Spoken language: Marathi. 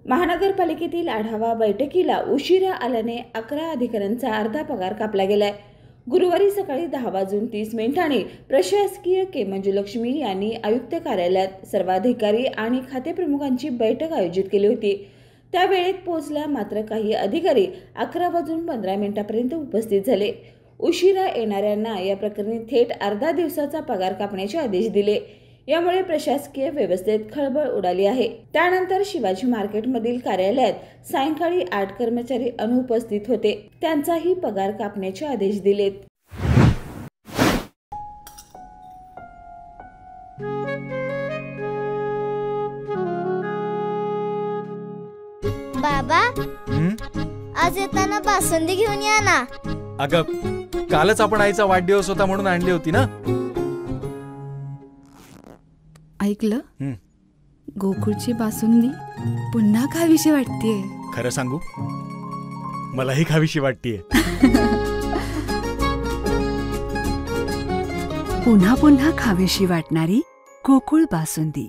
महानगरपालिकेतील आढावा बैठकीला उशिरा आल्याने 11 अधिकाऱ्यांचा अर्धा पगार कापला गेलाय। गुरुवारी सकाळी 10:30 प्रशासकीय के मंजुलक्ष्मी यांनी आयुक्त कार्यालयात सर्व अधिकारी आणि खातेप्रमुखांची बैठक आयोजित केली होती। त्या वेळेत पोहोचल्या, मात्र काही अधिकारी 11:15 उपस्थित झाले। उशिरा येणाऱ्यांना या प्रकरणी थेट अर्धा दिवसाचा पगार कापण्याचे आदेश दिले। यामुळे प्रशासकीय व्यवस्थेत खळबळ उडाली आहे। त्यानंतर शिवाजी मार्केटमधील कार्यालयात सायंकाळी 8 कर्मचारी अनुपस्थित होते, त्यांचाही पगार कापण्याचे आदेश दिलेत। बाबा, आज येताना बासुंदी घेऊन या ना। अगं, कालच आपण आईचा वाढदिवस होता म्हणून आणली होती ना। ऐकलं, गोकुळची बासुंदी पुन्हा खावीशी वाटतेय। खरं सांगू, मलाही खावीशी वाटतेय। पुन्हा पुन्हा खावीशी वाटणारी गोकुळ बासुंदी।